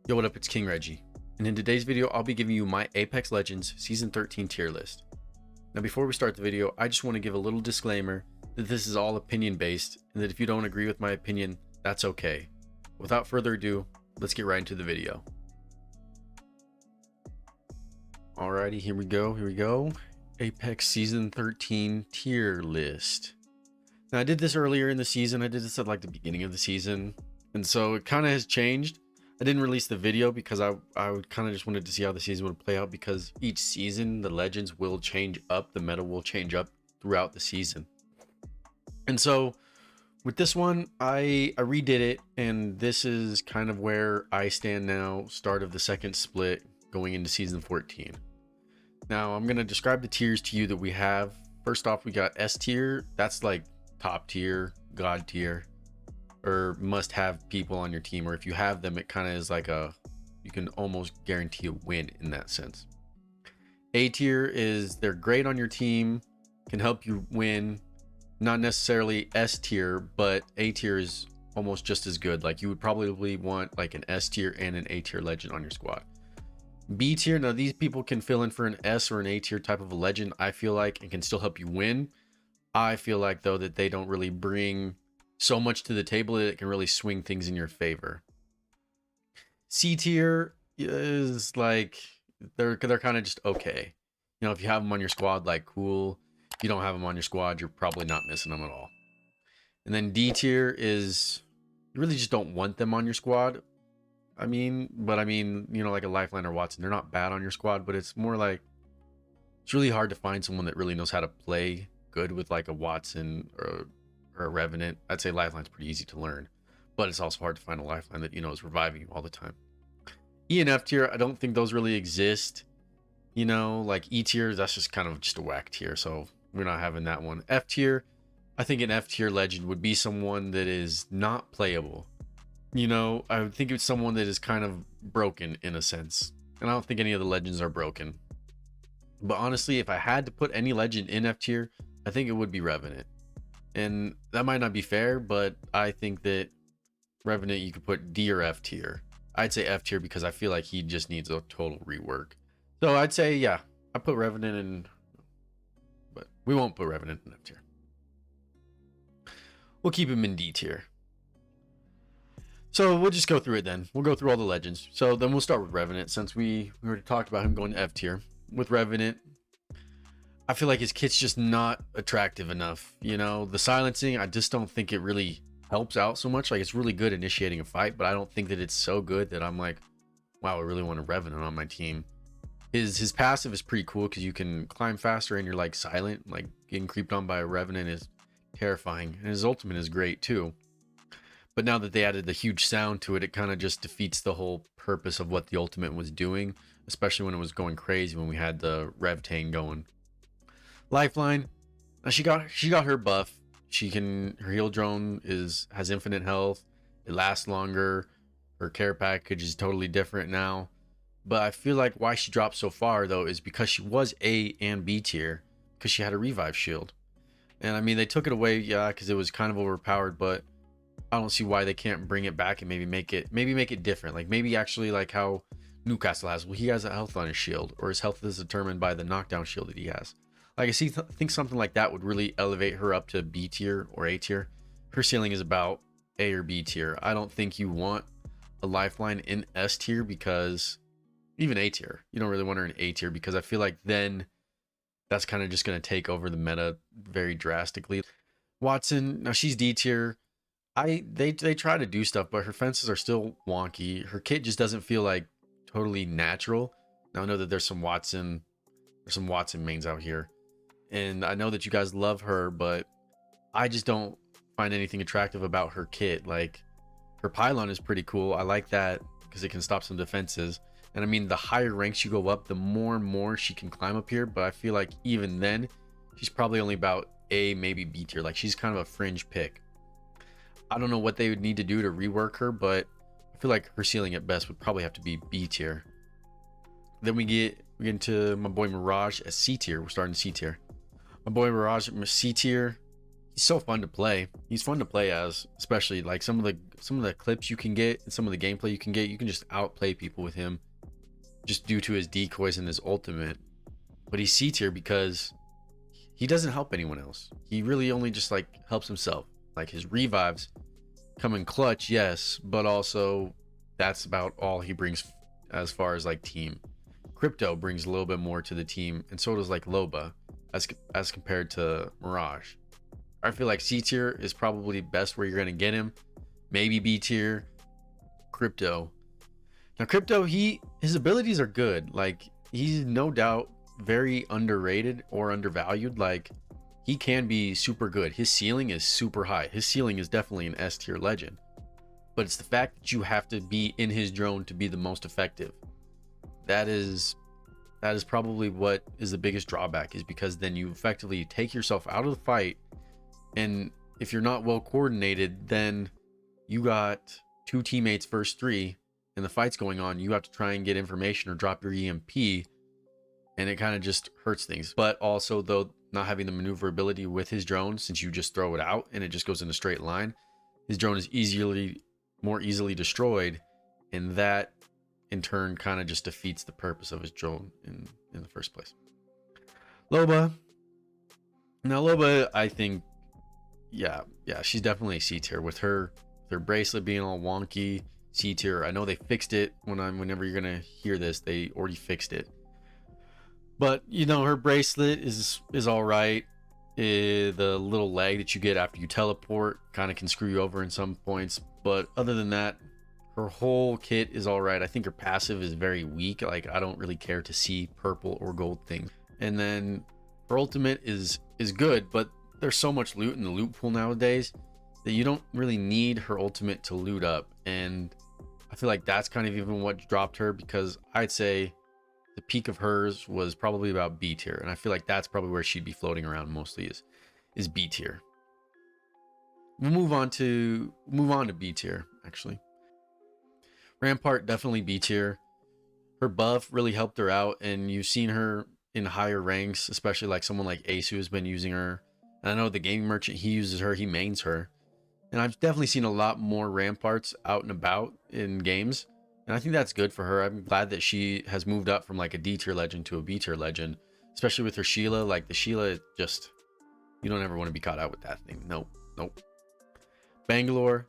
Yo, what up? It's King Reggie, and in today's video, I'll be giving you my Apex Legends Season 13 tier list. Now, before we start the video, I just want to give a little disclaimer that this is all opinion based, and that if you don't agree with my opinion, that's okay. Without further ado, let's get right into the video. Alrighty, here we go. Apex Season 13 tier list. Now, I did this earlier in the season. I did this at like the beginning of the season, and so it kind of has changed. I didn't release the video because I kind of just wanted to see how the season would play out, because each season the legends will change up, the meta will change up throughout the season. And so with this one, I redid it, and this is kind of where I stand now, start of the second split going into Season 14. Now I'm going to describe the tiers to you that we have. First off, we got S tier. That's like top tier, god tier, or must have people on your team, or if you have them, it kind of is like you can almost guarantee a win in that sense. A tier is they're great on your team, can help you win. Not necessarily S tier, but A tier is almost just as good. Like, you would probably want like an S tier and an A tier legend on your squad. B tier, now these people can fill in for an S or an A tier type of a legend, I feel like, and can still help you win. I feel like though that they don't really bring so much to the table that it can really swing things in your favor. C tier is like they're kind of just okay. You know, if you have them on your squad, like, cool. If you don't have them on your squad, you're probably not missing them at all. And then D tier is you really just don't want them on your squad. I mean, you know, like a Lifeline or Wattson, they're not bad on your squad, but it's more like it's really hard to find someone that really knows how to play good with like a Wattson or a Revenant. I'd say Lifeline's pretty easy to learn, but it's also hard to find a Lifeline that, you know, is reviving you all the time. E and F tier, I don't think those really exist. You know, like E tier, that's just kind of just a whack tier, so we're not having that one. F tier, I think an F tier legend would be someone that is not playable. You know, I would think it's someone that is kind of broken in a sense, and I don't think any of the legends are broken. But honestly, if I had to put any legend in F tier, I think it would be Revenant. And that might not be fair, but I think that Revenant, you could put D or F tier. I'd say F tier because I feel like he just needs a total rework. So I'd say, yeah, I put Revenant in, but we won't put Revenant in F tier. We'll keep him in D tier. So we'll just go through it then. We'll go through all the legends. So then we'll start with Revenant, since we already talked about him going to F tier. With Revenant, I feel like his kit's just not attractive enough. You know, the silencing, I just don't think it really helps out so much. Like, it's really good initiating a fight, but I don't think that it's so good that I'm like, wow, I really want a Revenant on my team. His passive is pretty cool because you can climb faster and you're like silent. Like, getting creeped on by a Revenant is terrifying, and his ultimate is great too. But now that they added the huge sound to it, it kind of just defeats the whole purpose of what the ultimate was doing, especially when it was going crazy when we had the Revtane going. Lifeline, she got her buff. Her heal drone has infinite health. It lasts longer. Her care package is totally different now. But I feel like why she dropped so far though is because she was A and B tier, because she had a revive shield. And I mean, they took it away, yeah, because it was kind of overpowered, but I don't see why they can't bring it back and maybe make it different. Like, maybe actually like how Newcastle has. Well, he has a health on his shield, or his health is determined by the knockdown shield that he has. Like, I think something like that would really elevate her up to B tier or A tier. Her ceiling is about A or B tier. I don't think you want a Lifeline in S tier, because even A tier, you don't really want her in A tier, because I feel like then that's kind of just going to take over the meta very drastically. Wattson, now she's D tier. They try to do stuff, but her fences are still wonky. Her kit just doesn't feel like totally natural. Now, I know that there's some Wattson mains out here, and I know that you guys love her, but I just don't find anything attractive about her kit. Like, her pylon is pretty cool. I like that because it can stop some defenses. And I mean, the higher ranks you go up, the more and more she can climb up here. But I feel like even then, she's probably only about A, maybe B tier. Like, she's kind of a fringe pick. I don't know what they would need to do to rework her, but I feel like her ceiling at best would probably have to be B tier. Then we get into my boy Mirage as C tier. We're starting C tier. My boy Mirage C tier. he's so fun to play. He's fun to play as, especially like some of the clips you can get and some of the gameplay you can get. You can just outplay people with him just due to his decoys and his ultimate. But he's C tier because he doesn't help anyone else. He really only just like helps himself. Like his revives come in clutch, yes, but also that's about all he brings as far as like team. Crypto brings a little bit more to the team, and so does like Loba as compared to Mirage. I feel like C tier is probably best where you're gonna get him. Maybe B tier, Crypto. Now Crypto, his abilities are good. Like he's no doubt very underrated or undervalued. Like he can be super good. His ceiling is super high. His ceiling is definitely an S tier legend. But it's the fact that you have to be in his drone to be the most effective. That is probably what is the biggest drawback, is because then you effectively take yourself out of the fight, and if you're not well coordinated, then you got two teammates versus three and the fight's going on. You have to try and get information or drop your EMP, and it kind of just hurts things. But also, though, not having the maneuverability with his drone, since you just throw it out and it just goes in a straight line, his drone is more easily destroyed, and that in turn kind of just defeats the purpose of his drone in the first place. Loba. Now Loba, I think, yeah, she's definitely a C tier with her bracelet being all wonky. C tier. I know they fixed it. Whenever you're gonna hear this, they already fixed it. But you know, her bracelet is all right. The little leg that you get after you teleport kind of can screw you over in some points, but other than that, her whole kit is all right. I think her passive is very weak. Like I don't really care to see purple or gold things. And then her ultimate is good, but there's so much loot in the loot pool nowadays that you don't really need her ultimate to loot up. And I feel like that's kind of even what dropped her, because I'd say the peak of hers was probably about B tier, and I feel like that's probably where she'd be floating around mostly is B tier. We'll move on to B tier actually. Rampart, definitely B tier. Her buff really helped her out, and you've seen her in higher ranks, especially like someone like Ace who has been using her. And I know the gaming merchant, he uses her, he mains her. And I've definitely seen a lot more Ramparts out and about in games. And I think that's good for her. I'm glad that she has moved up from like a D tier legend to a B tier legend, especially with her Sheila. Like the Sheila, just, you don't ever want to be caught out with that thing. Nope. Bangalore.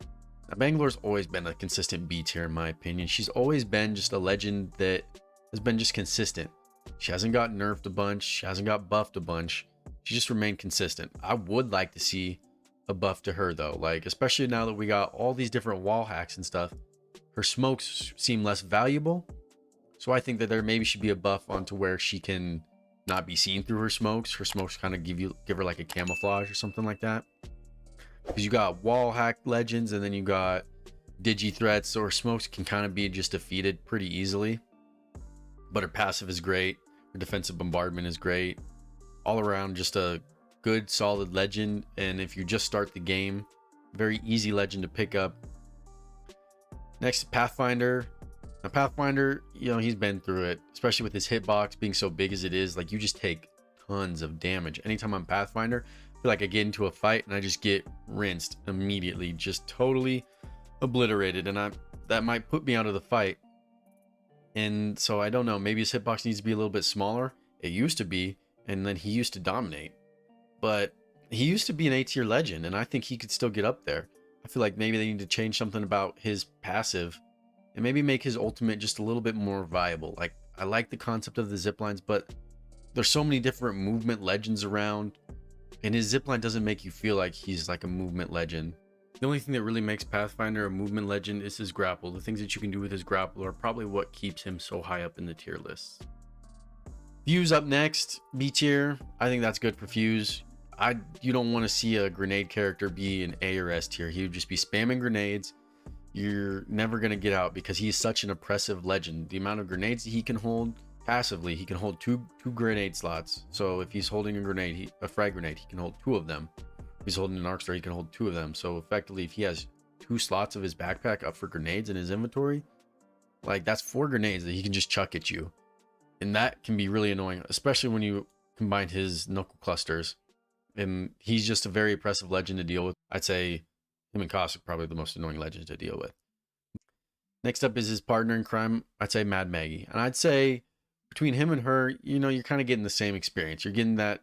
Now, Bangalore's always been a consistent B tier in my opinion. She's always been just a legend that has been just consistent. She hasn't got nerfed a bunch. She hasn't got buffed a bunch. She just remained consistent. I would like to see a buff to her though. Like, especially now that we got all these different wall hacks and stuff, her smokes seem less valuable. So I think that there maybe should be a buff onto where she can not be seen through her smokes. Her smokes kind of give her like a camouflage or something like that. Because you got wall hack legends, and then you got digi threats, or smokes can kind of be just defeated pretty easily. But her passive is great. Her defensive bombardment is great. All around, just a good, solid legend. And if you just start the game, very easy legend to pick up. Next, Pathfinder. Now, Pathfinder, you know, he's been through it, especially with his hitbox being so big as it is. Like, you just take tons of damage. Anytime I'm Pathfinder, I feel like I get into a fight and I just get rinsed immediately, just totally obliterated. And that might put me out of the fight. And so I don't know, maybe his hitbox needs to be a little bit smaller. It used to be, and then he used to dominate. But he used to be an A tier legend, and I think he could still get up there. I feel like maybe they need to change something about his passive and maybe make his ultimate just a little bit more viable. Like, I like the concept of the zip lines, but there's so many different movement legends around, and his zipline doesn't make you feel like he's like a movement legend. The only thing that really makes Pathfinder a movement legend is his grapple. The things that you can do with his grapple are probably what keeps him so high up in the tier lists. Fuse up next, B tier. I think that's good for Fuse. You don't want to see a grenade character be an A or S tier. He would just be spamming grenades. You're never going to get out because he's such an oppressive legend. The amount of grenades that he can hold passively, he can hold two grenade slots. So if he's holding a frag grenade, he can hold two of them. If he's holding an arc star, he can hold two of them. So effectively, if he has 2 slots of his backpack up for grenades in his inventory, like that's 4 grenades that he can just chuck at you. And that can be really annoying, especially when you combine his knuckle clusters. And he's just a very oppressive legend to deal with. I'd say him and Caustic probably the most annoying legends to deal with. Next up is his partner in crime. I'd say Mad Maggie. And I'd say between him and her, you know, you're kind of getting the same experience. You're getting that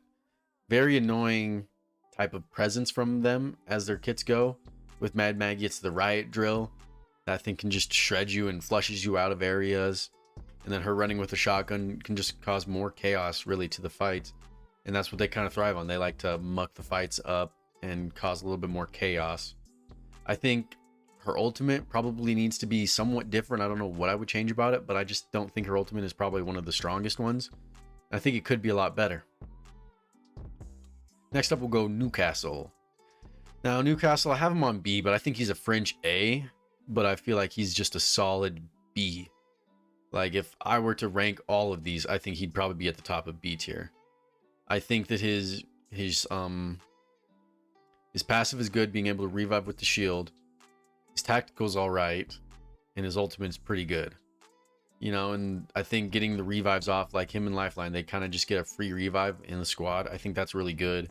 very annoying type of presence from them as their kits go. With Mad Maggie, it's the riot drill. That thing can just shred you and flushes you out of areas. And then her running with a shotgun can just cause more chaos really to the fight. And that's what they kind of thrive on. They like to muck the fights up and cause a little bit more chaos. I think her ultimate probably needs to be somewhat different. I don't know what I would change about it, but I just don't think her ultimate is probably one of the strongest ones. I think it could be a lot better. Next up, we'll go Newcastle. Now, Newcastle, I have him on B, but I think he's a fringe A, but I feel like he's just a solid B. Like, if I were to rank all of these, I think he'd probably be at the top of B tier. I think that his passive is good, being able to revive with the shield. His tactical is all right, and his ultimate's pretty good. You know, and I think getting the revives off, like him and Lifeline, they kind of just get a free revive in the squad. I think that's really good.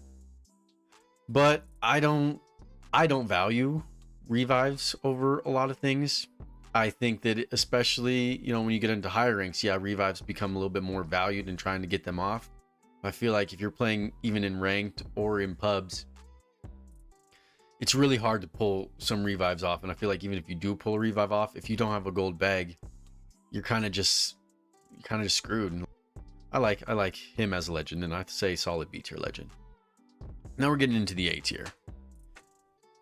But I don't value revives over a lot of things. I think that especially, you know, when you get into higher ranks, yeah, revives become a little bit more valued in trying to get them off. I feel like if you're playing even in ranked or in pubs, it's really hard to pull some revives off. And I feel like even if you do pull a revive off, if you don't have a gold bag, you're kind of just screwed. And I like him as a legend, and I have to say solid B tier legend. Now we're getting into the A tier.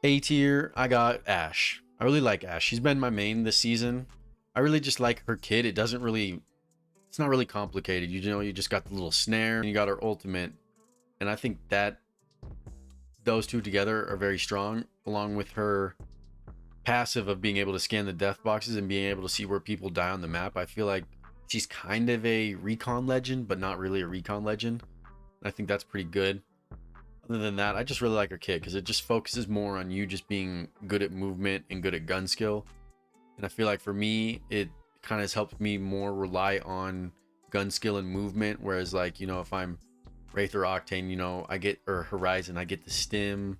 A tier, I got Ashe. I really like Ashe. She's been my main this season. I really just like her kit. It's not really complicated. You know, you just got the little snare and you got her ultimate. And I think that those two together are very strong, along with her passive of being able to scan the death boxes and being able to see where people die on the map. I feel like she's kind of a recon legend, but not really a recon legend. I think that's pretty good. Other than that, I just really like her kit because it just focuses more on you just being good at movement and good at gun skill. And I feel like for me, it kind of has helped me more rely on gun skill and movement. Whereas, like, you know, if I'm Wraith or Octane, you know, or Horizon, I get the stim,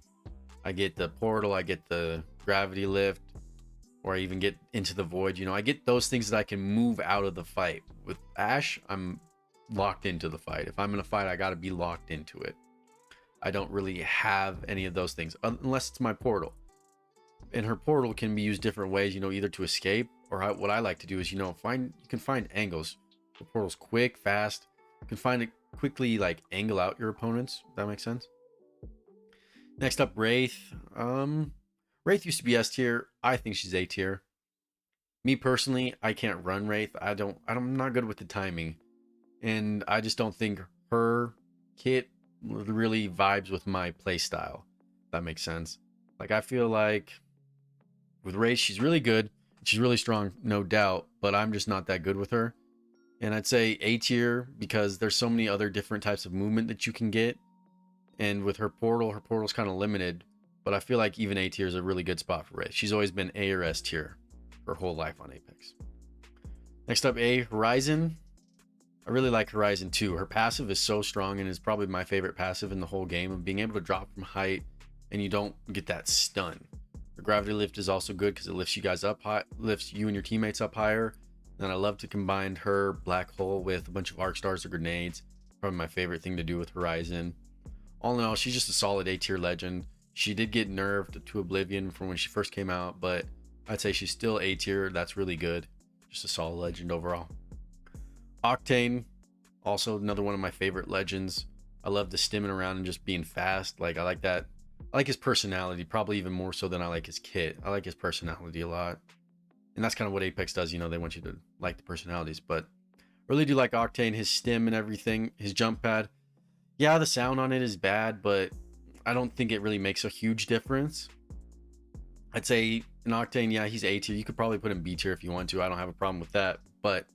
I get the portal, I get the gravity lift, or I even get into the void. You know, I get those things that I can move out of the fight. With Ashe, I'm locked into the fight. If I'm in a fight, I got to be locked into it. I don't really have any of those things unless it's my portal. And her portal can be used different ways, you know, either to escape or what I like to do is, you know, you can find angles. The portal's quick, fast. You can find it quickly, like angle out your opponents. If that makes sense. Next up, Wraith. Wraith used to be S tier. I think she's A tier. Me personally, I can't run Wraith. I'm not good with the timing. And I just don't think her kit really vibes with my play style. That makes sense. Like, I feel like with Wraith, she's really good. She's really strong, no doubt, but I'm just not that good with her. And I'd say A tier because there's so many other different types of movement that you can get. And with her portal's kind of limited, but I feel like even A tier is a really good spot for Wraith. She's always been A or S tier her whole life on Apex. Next up, A, Horizon. I really like Horizon too. Her passive is so strong and is probably my favorite passive in the whole game, of being able to drop from height and you don't get that stun. Her gravity lift is also good because it lifts you guys up high, lifts you and your teammates up higher. And I love to combine her black hole with a bunch of arc stars or grenades. Probably my favorite thing to do with Horizon. All in all, she's just a solid A tier legend. She did get nerfed to Oblivion from when she first came out, but I'd say she's still A tier. That's really good. Just a solid legend overall. Octane, also another one of my favorite legends. I love the stimming around and just being fast. Like, I like that. I like his personality, probably even more so than I like his kit. I like his personality a lot. And that's kind of what Apex does. You know, they want you to like the personalities. But I really do like Octane, his stim and everything, his jump pad. Yeah, the sound on it is bad, but I don't think it really makes a huge difference. I'd say in Octane, yeah, he's A tier. You could probably put him B tier if you want to. I don't have a problem with that. But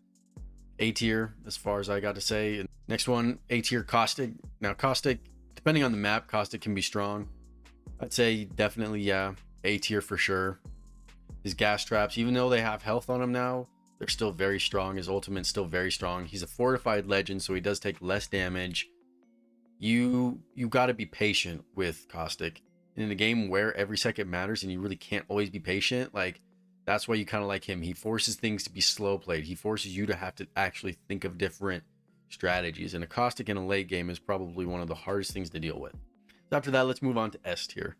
A tier, as far as I got to say. Next one, A tier, Caustic. Now, Caustic, depending on the map, Caustic can be strong. I'd say definitely, yeah, A tier for sure. His gas traps, even though they have health on him now, they're still very strong. His ultimate's still very strong. He's a fortified legend, so he does take less damage. You got to be patient with Caustic. In a game where every second matters and you really can't always be patient, like that's why you kind of like him. He forces things to be slow played. He forces you to have to actually think of different strategies. And a Caustic in a late game is probably one of the hardest things to deal with. So after that, let's move on to S tier.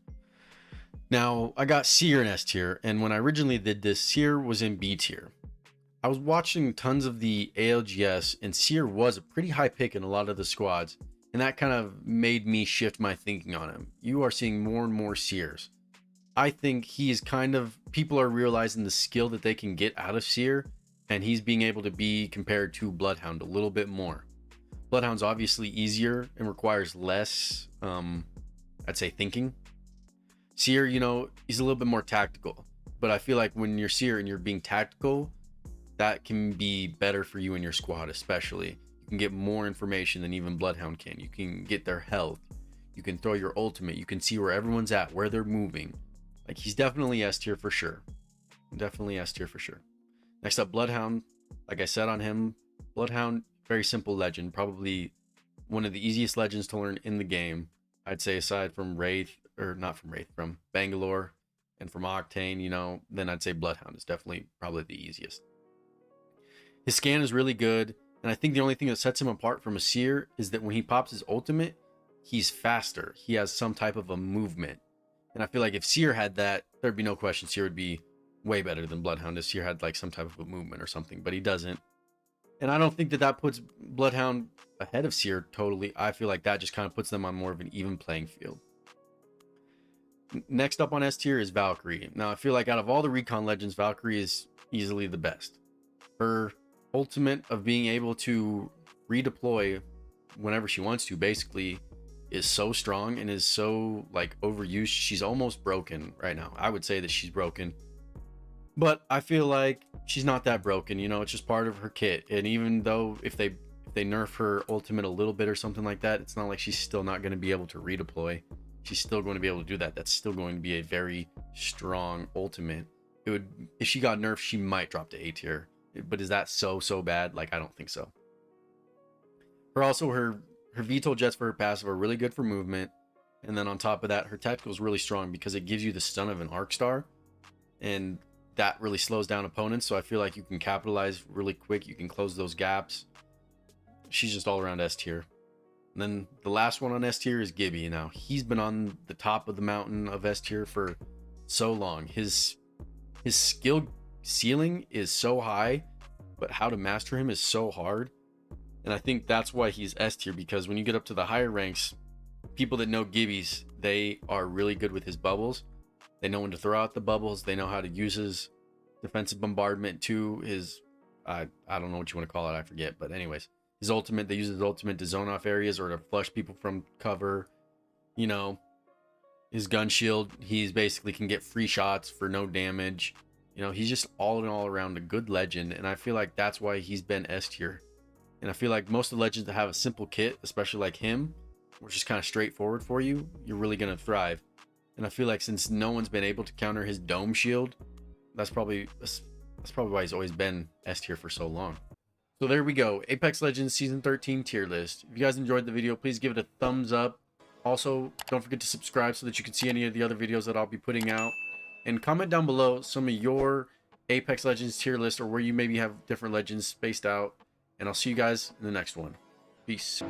Now, I got Seer in S tier, and when I originally did this, Seer was in B tier. I was watching tons of the ALGS, and Seer was a pretty high pick in a lot of the squads, and that kind of made me shift my thinking on him. You are seeing more and more Seers. I think he is kind of, people are realizing the skill that they can get out of Seer, and he's being able to be compared to Bloodhound a little bit more. Bloodhound's obviously easier and requires less, I'd say, thinking. Seer, you know, he's a little bit more tactical, but I feel like when you're Seer and you're being tactical, that can be better for you and your squad, especially. You can get more information than even Bloodhound can. You can get their health. You can throw your ultimate. You can see where everyone's at, where they're moving. Like, he's definitely S tier for sure. Definitely S tier for sure. Next up, Bloodhound. Like I said on him, Bloodhound, very simple legend. Probably one of the easiest legends to learn in the game. I'd say aside from Wraith, or not from Wraith, from Bangalore and from Octane, you know, then I'd say Bloodhound is definitely probably the easiest. His scan is really good, and I think the only thing that sets him apart from a Seer is that when he pops his ultimate, he's faster. He has some type of a movement. And I feel like if Seer had that, there'd be no question Seer would be way better than Bloodhound if Seer had like some type of a movement or something, but he doesn't. And I don't think that that puts Bloodhound ahead of Seer totally. I feel like that just kind of puts them on more of an even playing field. Next up on S tier is Valkyrie. Now, I feel like out of all the recon legends, Valkyrie is easily the best. Her ultimate of being able to redeploy whenever she wants to basically is so strong and is so like overused. She's almost broken right now. I would say that she's broken, but I feel like she's not that broken. You know, it's just part of her kit. And even though if they nerf her ultimate a little bit or something like that, it's not like she's still not going to be able to redeploy. She's still going to be able to do that. That's still going to be a very strong ultimate. It would, if she got nerfed, she might drop to A tier. But is that so bad? Like, I don't think so. Her VTOL jets for her passive are really good for movement. And then on top of that, her tactical is really strong because it gives you the stun of an arc star. And that really slows down opponents. So I feel like you can capitalize really quick. You can close those gaps. She's just all around S tier. And then the last one on S tier is Gibby. Now, he's been on the top of the mountain of S tier for so long. His skill ceiling is so high, but how to master him is so hard. And I think that's why he's S tier, because when you get up to the higher ranks, people that know Gibby's, they are really good with his bubbles. They know when to throw out the bubbles. They know how to use his defensive bombardment to his, I don't know what you want to call it. I forget. But anyways, his ultimate, they use his ultimate to zone off areas or to flush people from cover. You know, his gun shield, he's basically can get free shots for no damage. You know, he's just all in all around a good legend. And I feel like that's why he's been S tier. And I feel like most of the legends that have a simple kit, especially like him, which is kind of straightforward for you, you're really going to thrive. And I feel like since no one's been able to counter his dome shield, that's probably why he's always been S tier for so long. So there we go. Apex Legends Season 13 tier list. If you guys enjoyed the video, please give it a thumbs up. Also, don't forget to subscribe so that you can see any of the other videos that I'll be putting out. And comment down below some of your Apex Legends tier list, or where you maybe have different legends spaced out. And I'll see you guys in the next one. Peace.